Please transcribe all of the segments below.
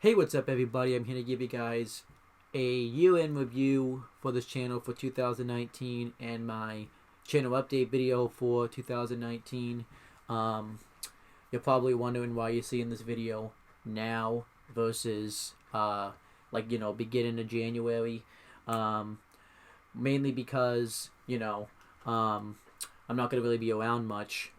Hey, what's up, everybody? I'm here to give you guys a year-end review for this channel for 2019 and my channel update video for 2019. Um, you're probably wondering why you're seeing this video now versus, beginning of January. Um, Mainly because, I'm not going to really be around much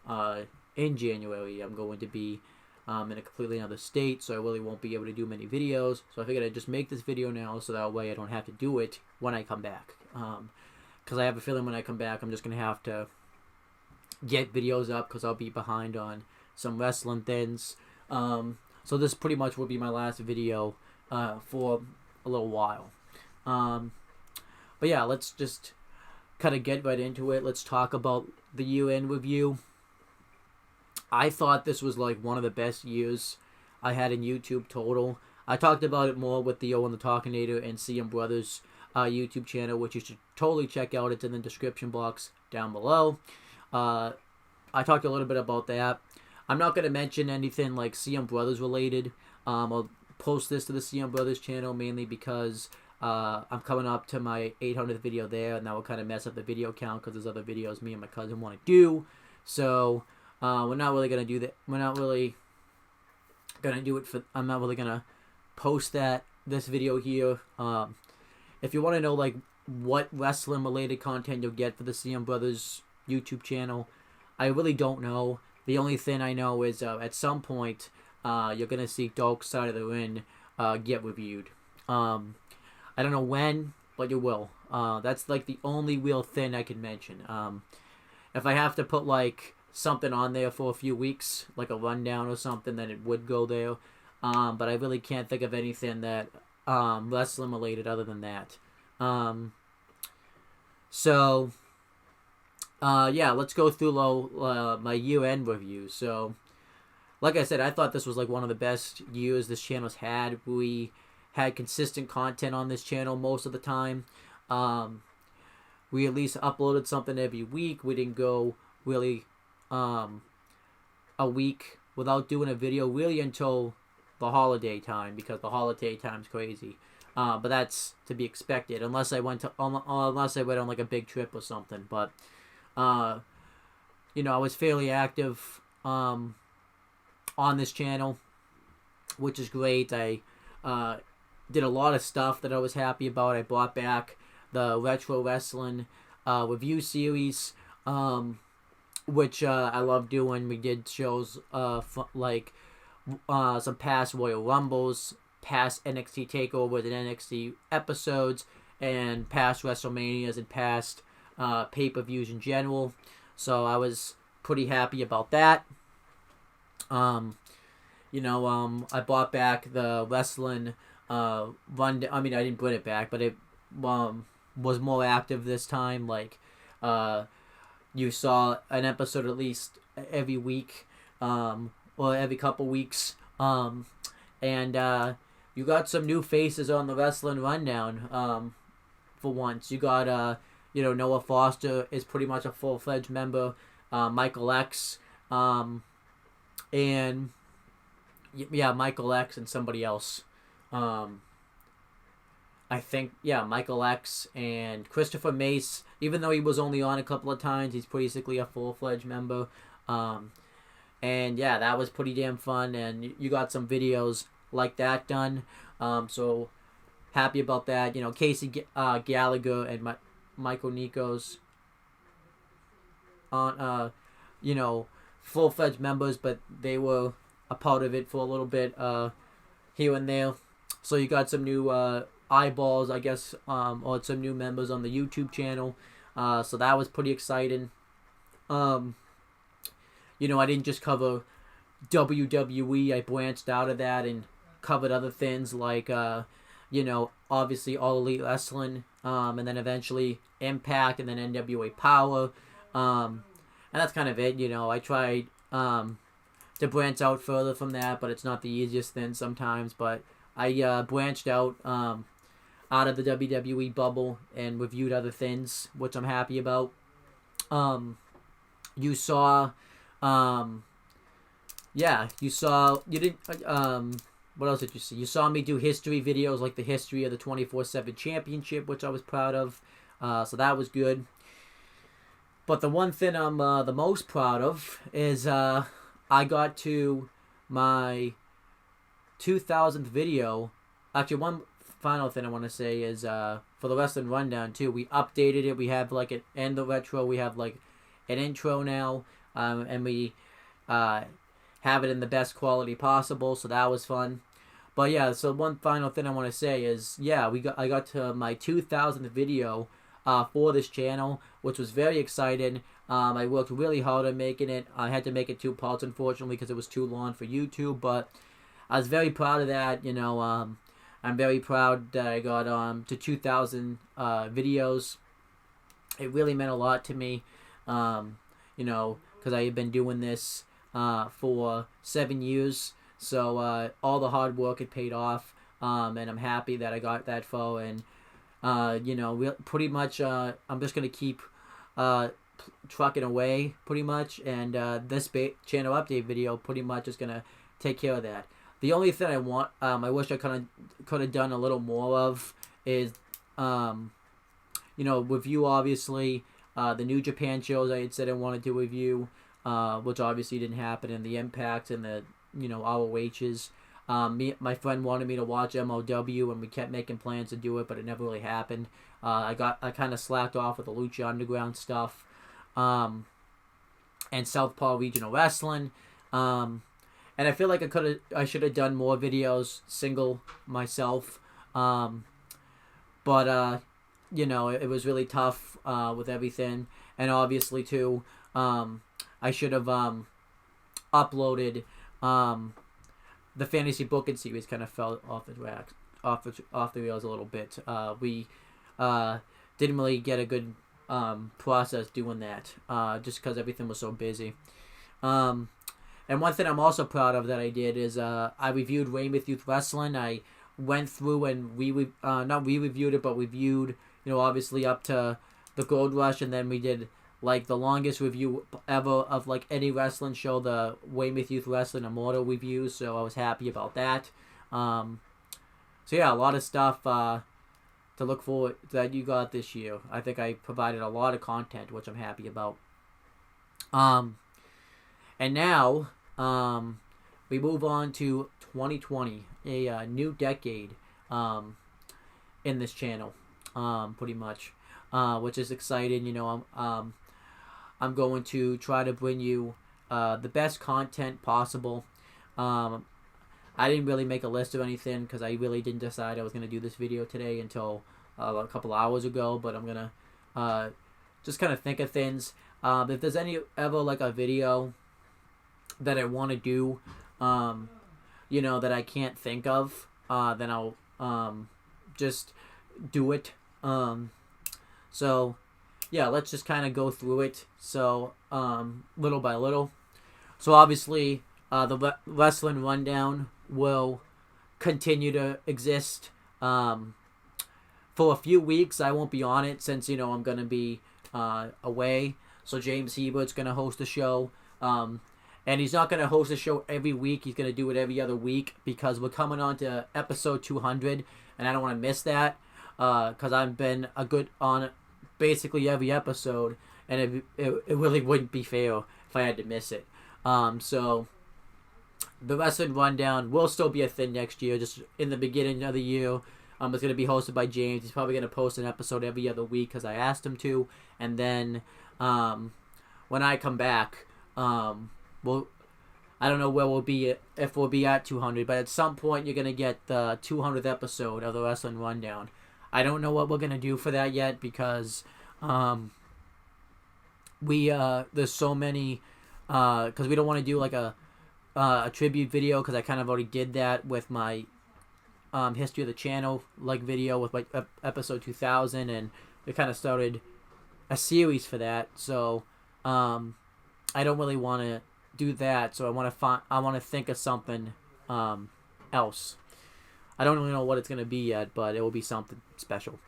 in January. I'm going to be in a completely another state, so I really won't be able to do many videos. So I figured I'd just make this video now so that way I don't have to do it when I come back. Because I have a feeling when I come back, I'm just going to have to get videos up because I'll be behind on some wrestling things. So this pretty much will be my last video for a little while. But yeah, let's just kind of get right into it. Let's talk about the year-end review. I thought this was like one of the best years I had in YouTube total. I talked about it more with the O and the Talkinator and CM Brothers YouTube channel, which you should totally check out. It's in the description box down below. I talked a little bit about that. I'm not going to mention anything like CM Brothers related. I'll post this to the CM Brothers channel mainly because I'm coming up to my 800th video there, and that will kind of mess up the video count because there's other videos me and my cousin want to do. So we're not really gonna do that. We're not really gonna do it for. I'm not really gonna post this video here. If you want to know like what wrestling related content you'll get for the CM Brothers YouTube channel, I really don't know. The only thing I know is at some point you're gonna see Dark Side of the Ring get reviewed. I don't know when, but you will. That's like the only real thing I can mention. If I have to put like something on there for a few weeks, like a rundown or something, then it would go there. But I really can't think of anything that wrestling related other than that. Yeah, let's go through my year-end review. So, like I said, I thought this was like one of the best years this channel's had. We had consistent content on this channel most of the time. We at least uploaded something every week. We didn't go really a week without doing a video really until the holiday time, because the holiday time's crazy. But that's to be expected unless I went on like a big trip or something. But I was fairly active on this channel, which is great. I did a lot of stuff that I was happy about. I brought back the Retro Wrestling review series, which I love doing. We did shows like some past Royal Rumbles, past NXT TakeOvers and NXT episodes, and past WrestleManias and past pay-per-views in general. So I was pretty happy about that. I bought back the wrestling run. I mean, I didn't bring it back, but it was more active this time. Like, you saw an episode at least every week, or every couple weeks. And you got some new faces on the wrestling rundown. For once, you got Noah Foster is pretty much a full-fledged member. Michael X, and Michael X and somebody else. I think, Michael X and Christopher Mace, even though he was only on a couple of times, he's basically a full-fledged member. And yeah, that was pretty damn fun, and you got some videos like that done. So happy about that. Casey Gallagher and Michael Nikos on, full-fledged members, but they were a part of it for a little bit here and there. So you got some new eyeballs, I guess, or some new members on the YouTube channel. So that was pretty exciting. I didn't just cover WWE. I branched out of that and covered other things like, obviously All Elite Wrestling, and then eventually Impact, and then NWA Power. And that's kind of it. I tried to branch out further from that, but it's not the easiest thing sometimes. But I branched out of the WWE bubble and reviewed other things, which I'm happy about. You saw, you didn't, what else did you see? You saw me do history videos, like the history of the 24/7 championship, which I was proud of. So that was good. But the one thing I'm the most proud of is I got to my 2000th video. Actually, one final thing I want to say is for the Wrestling Rundown too, we updated it. We have like an end the retro. We have like an intro now, and we have it in the best quality possible. So that was fun. But yeah, so one final thing I want to say is, yeah, I got to my 2000th video for this channel, which was very exciting. I worked really hard on making it. I had to make it 2 parts, unfortunately, because it was too long for YouTube. But I was very proud of that. You know, I'm very proud that I got to 2,000 videos. It really meant a lot to me. You know, because I had been doing this for 7 years. So all the hard work had paid off, and I'm happy that I got that far. And you know, pretty much I'm just gonna keep trucking away, pretty much. And this channel update video pretty much is gonna take care of that. The only thing I wish I could have done a little more of is, you know, review obviously the New Japan shows I had said I wanted to review, which obviously didn't happen, and the Impact and the, you know, ROHs. My friend wanted me to watch MLW, and we kept making plans to do it, but it never really happened. I kind of slacked off with the Lucha Underground stuff, and Southpaw Regional Wrestling. And I feel like I should have done more videos single myself. But you know, it was really tough with everything, and obviously too, I should have uploaded. The fantasy booking series kind of fell off the rails a little bit. We didn't really get a good process doing that, just because everything was so busy. And one thing I'm also proud of that I did is I reviewed Weymouth Youth Wrestling. I went through and not re-reviewed it, but reviewed, you know, obviously up to the Gold Rush, and then we did like the longest review ever of like any wrestling show, the Weymouth Youth Wrestling Immortal review. So I was happy about that. So yeah, a lot of stuff to look forward that you got this year. I think I provided a lot of content, which I'm happy about. And now we move on to 2020, a new decade in this channel, pretty much, which is exciting. You know, I'm going to try to bring you the best content possible. I didn't really make a list of anything because I really didn't decide I was going to do this video today until a couple hours ago, but I'm going to just kind of think of things. If there's ever like a video that I want to do, you know, that I can't think of, then I'll just do it. So yeah, let's just kind of go through it. So little by little. So obviously the Wrestling Rundown will continue to exist for a few weeks. I won't be on it since, you know, I'm going to be away. So James Hebert's going to host the show. And he's not going to host a show every week. He's going to do it every other week because we're coming on to episode 200, and I don't want to miss that because I've been on basically every episode, and it really wouldn't be fair if I had to miss it. So the Wrestling Rundown will still be a thing next year, just in the beginning of the year. It's going to be hosted by James. He's probably going to post an episode every other week because I asked him to. And then when I come back, I don't know where we'll be if we'll be at 200, but at some point you're going to get the 200th episode of the Wrestling Rundown. I don't know what we're going to do for that yet because there's so many, because we don't want to do like a tribute video because I kind of already did that with my history of the channel like video with like episode 2000, and we kind of started a series for that. So I don't really want to do that. So I want to think of something else. I don't really know what it's going to be yet, but it will be something special.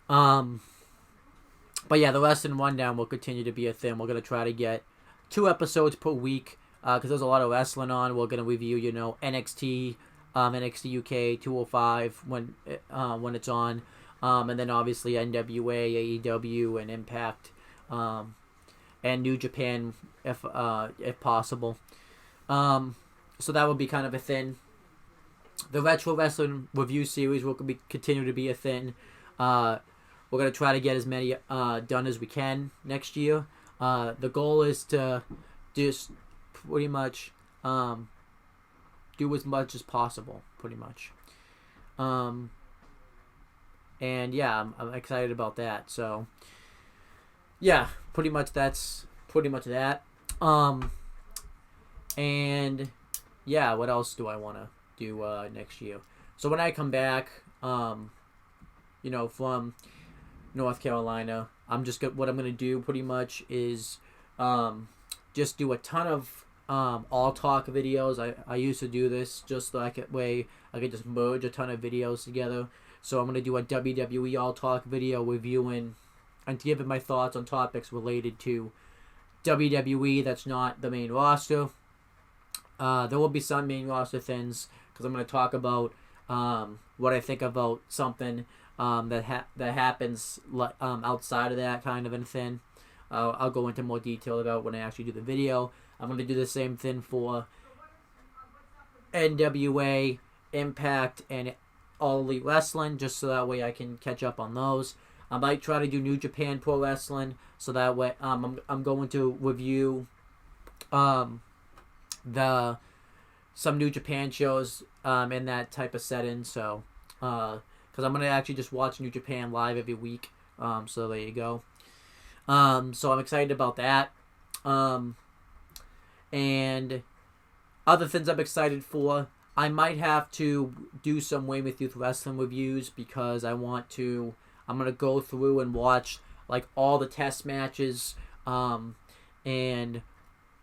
But yeah, the Wrestling Rundown will continue to be a thing. We're going to try to get 2 episodes per week because there's a lot of wrestling on. We're going to review, you know, NXT, NXT UK 205 when it's on, and then obviously NWA, AEW, and Impact, and New Japan if possible. So that would be kind of a thing. The Retro Wrestling Review Series will continue to be a thing. We're going to try to get as many done as we can next year. The goal is to just pretty much do as much as possible, pretty much. And yeah, I'm excited about that. So yeah, pretty much that's pretty much that. And yeah, what else do I want to do next year? So when I come back, from North Carolina, what I'm gonna do pretty much is just do a ton of all talk videos. I used to do this just so I could just merge a ton of videos together. So I'm gonna do a WWE all talk video reviewing and giving my thoughts on topics related to WWE that's not the main roster. There will be some main roster things because I'm going to talk about what I think about something that happens outside of that kind of a thing. I'll go into more detail about when I actually do the video. I'm going to do the same thing for NWA, Impact, and All Elite Wrestling, just so that way I can catch up on those. I might try to do New Japan Pro Wrestling, so that way I'm going to review some New Japan shows in that type of setting. So because I'm gonna actually just watch New Japan live every week. So there you go. So I'm excited about that. And other things I'm excited for, I might have to do some Weymouth Youth Wrestling reviews because I'm gonna go through and watch like all the test matches, and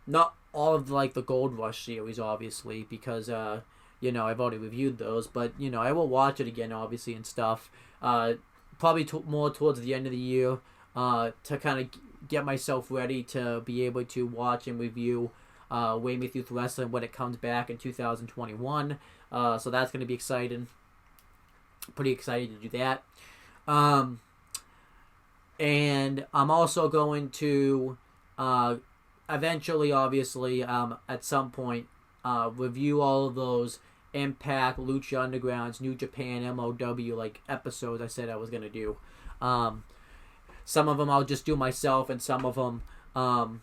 not all of the Gold Rush series, obviously, because I've already reviewed those, but I will watch it again, obviously, and stuff. Probably more towards the end of the year, to kind of get myself ready to be able to watch and review Weymouth Youth Wrestling when it comes back in 2021. So that's going to be exciting. Pretty excited to do that. And I'm also going to eventually, obviously, at some point, review all of those Impact, Lucha Undergrounds, New Japan, MOW episodes I said I was going to do. Some of them I'll just do myself, and some of them I'll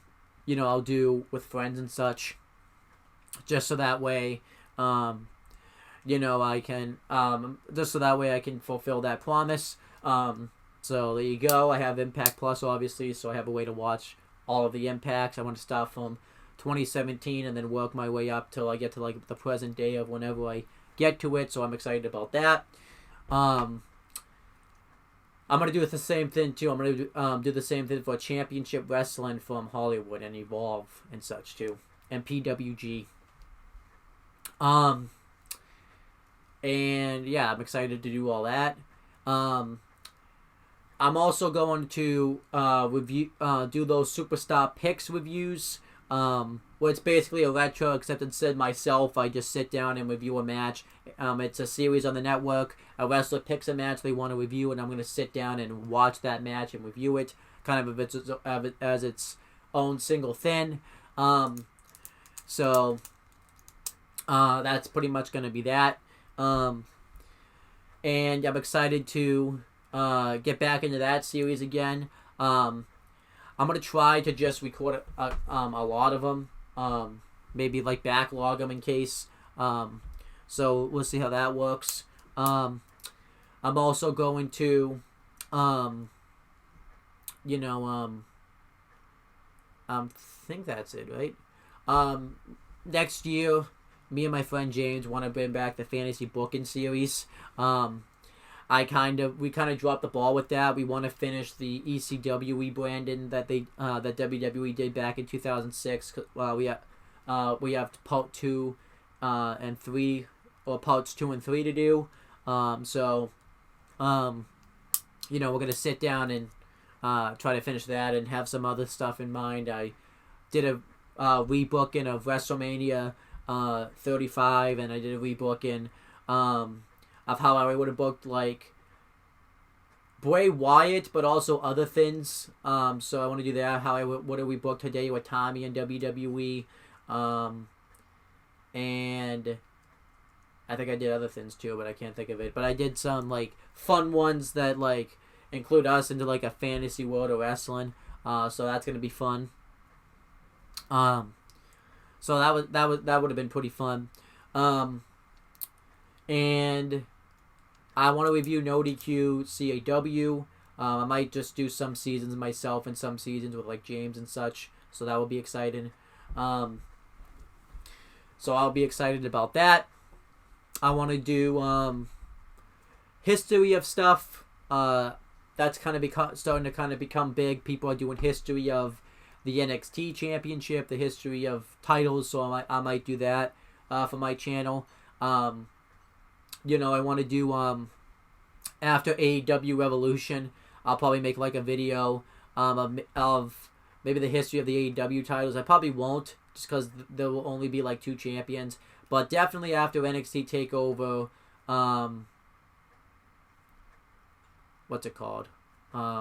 do with friends and such, just so that way I can just so that way I can fulfill that promise. So there you go. I have Impact Plus, obviously, so I have a way to watch all of the Impacts. I want to start from 2017 and then work my way up till I get to the present day of whenever I get to it. So I'm excited about that. I'm gonna do the same thing too. I'm gonna do the same thing for Championship Wrestling from Hollywood and Evolve and such too, and PWG. And yeah, I'm excited to do all that. I'm also going to do those Superstar Picks reviews, where it's basically a retro, except instead myself, I just sit down and review a match. It's a series on the network. A wrestler picks a match they want to review, and I'm going to sit down and watch that match and review it, kind of as its own single thing. So that's pretty much going to be that. And I'm excited to get back into that series again. I'm gonna try to just record a lot of them, maybe backlog them in case. So we'll see how that works. I'm also going to, I think that's it, right? Next year, me and my friend James want to bring back the fantasy booking series. We kind of dropped the ball with that. We want to finish the ECW rebranding that WWE did back in 2006. We have part 2 and 3, or parts 2 and 3 to do. So we're gonna sit down and try to finish that and have some other stuff in mind. I did a rebooking of WrestleMania 35, and I did a rebooking of how I would have booked like Bray Wyatt, but also other things. So I want to do that. How I would have rebooked Hideo Itami in WWE, and I think I did other things too, but I can't think of it. But I did some like fun ones that like include us into like a fantasy world of wrestling. So that's gonna be fun. So that would have been pretty fun. And I want to review No DQ CAW. I might just do some seasons myself and some seasons with like James and such. So that will be exciting. So I'll be excited about that. I want to do history of stuff. That's kind of starting to kind of become big. People are doing history of the NXT Championship, the history of titles. So I might do that for my channel. I want to do after AEW Revolution. I'll probably make like a video of maybe the history of the AEW titles. I probably won't, just because there will only be like 2 champions. But definitely after NXT TakeOver, what's it called?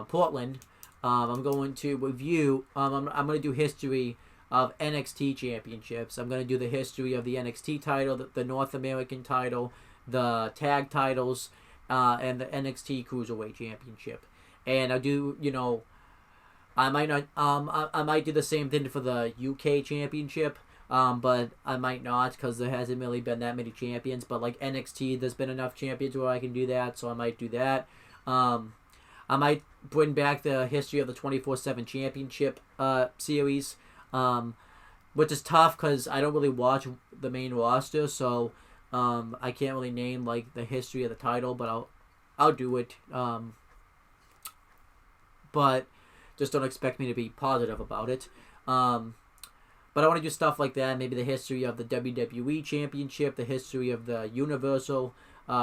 Portland. I'm going to review. I'm going to do history of NXT championships. I'm going to do the history of the NXT title, the North American title, the tag titles, and the NXT Cruiserweight Championship. And I'll do, I might not. I might do the same thing for the UK Championship. But I might not, because there hasn't really been that many champions. But like NXT, there's been enough champions where I can do that, so I might do that. I might bring back the history of the 24/7 Championship series, which is tough because I don't really watch the main roster, so I can't really name like the history of the title, but I'll do it. But just don't expect me to be positive about it. But I want to do stuff like that, maybe the history of the WWE Championship, the history of the Universal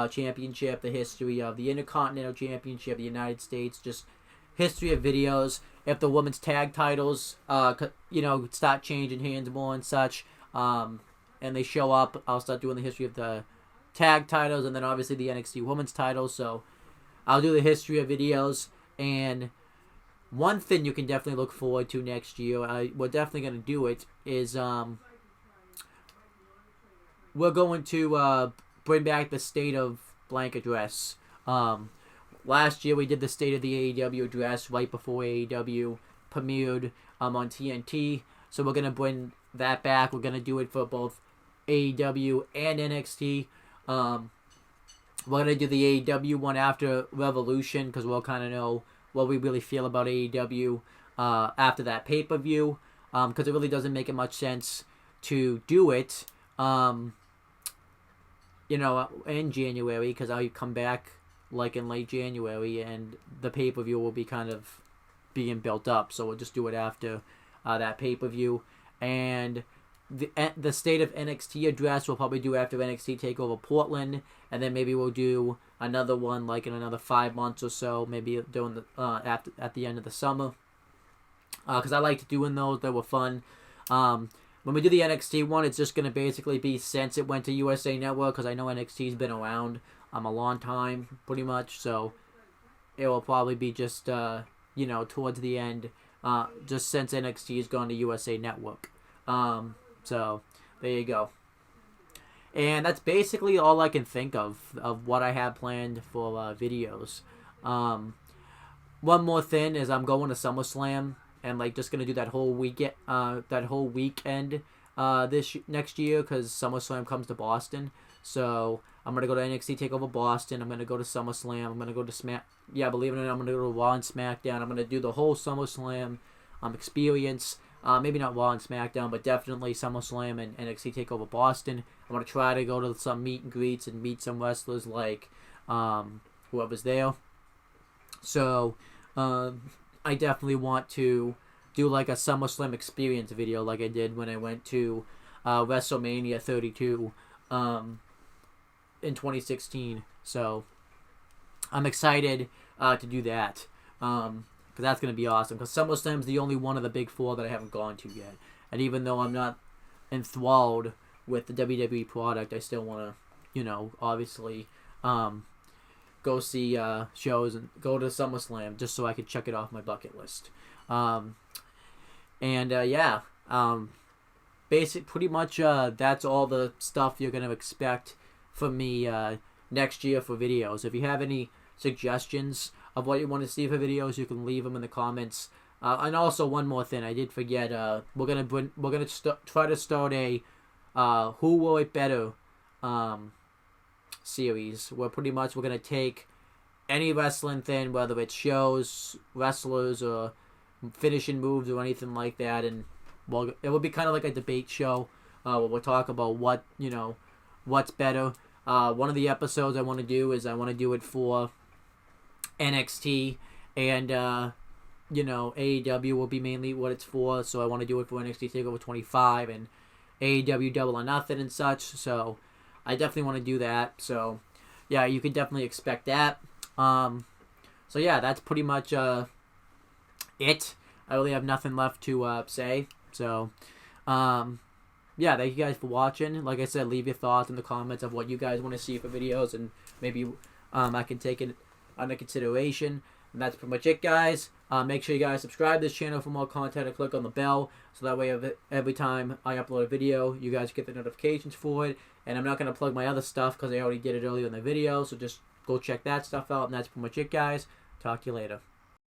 Championship, the history of the Intercontinental Championship, the United States, just history of videos. If the women's tag titles, start changing hands more and such, and they show up, I'll start doing the history of the tag titles, and then obviously the NXT women's titles. So I'll do the history of videos. And one thing you can definitely look forward to next year, we're definitely going to do it, is we're going to bring back the State of Blank address. Last year we did the State of the AEW address right before AEW premiered on TNT. So we're going to bring that back. We're going to do it for both AEW and NXT. We're going to do the AEW one after Revolution, because we'll kind of know what we really feel about AEW after that pay-per-view, because it really doesn't make it much sense to do it, in January, because I'll come back like in late January, and the pay-per-view will be kind of being built up, so we'll just do it after that pay-per-view. And the State of NXT address we'll probably do after NXT TakeOver Portland, and then maybe we'll do another one like in another 5 months or so, maybe during the at the end of the summer, because I liked doing those. They were fun. When we do the NXT one, it's just going to basically be since it went to USA Network, because I know NXT's been around a long time, pretty much, so it will probably be just towards the end, just since NXT has gone to USA Network. So there you go. And that's basically all I can think of what I have planned for videos. One more thing is I'm going to SummerSlam, and like just gonna do that whole weekend next year, because SummerSlam comes to Boston. So I'm gonna go to NXT TakeOver Boston. I'm gonna go to SummerSlam. I'm gonna go to believe it or not, I'm gonna go to Raw and SmackDown. I'm gonna do the whole SummerSlam experience. Maybe not Raw and SmackDown, but definitely SummerSlam and NXT TakeOver Boston. I'm going to try to go to some meet and greets and meet some wrestlers like whoever's there. So I definitely want to do like a SummerSlam experience video like I did when I went to WrestleMania 32 in 2016. So I'm excited to do that. Because that's going to be awesome. Because SummerSlam's the only one of the big four that I haven't gone to yet. And even though I'm not enthralled with the WWE product, I still want to, you know, obviously go see shows and go to SummerSlam just so I could check it off my bucket list. Yeah, pretty much that's all the stuff you're gonna expect from me next year for videos. If you have any suggestions of what you want to see for videos, you can leave them in the comments. And also one more thing, I did forget. We're gonna try to start a Who Will It Better series. Where pretty much we're gonna take any wrestling thing, whether it's shows, wrestlers, or finishing moves or anything like that, and well, it will be kind of like a debate show. Where we'll talk about what's better. One of the episodes I want to do is I want to do it for NXT, and AEW will be mainly what it's for. So I want to do it for NXT Takeover 25 and AEW Double or Nothing and such. So I definitely want to do that. So yeah, you can definitely expect that. So yeah, that's pretty much it. I really have nothing left to say. So yeah, thank you guys for watching. Like I said, leave your thoughts in the comments of what you guys want to see for videos, and maybe I can take it under consideration. And that's pretty much it, guys. Make sure you guys subscribe to this channel for more content and click on the bell, so that way every time I upload a video, you guys get the notifications for it. And I'm not going to plug my other stuff because I already did it earlier in the video, so just go check that stuff out. And that's pretty much it, guys. Talk to you later.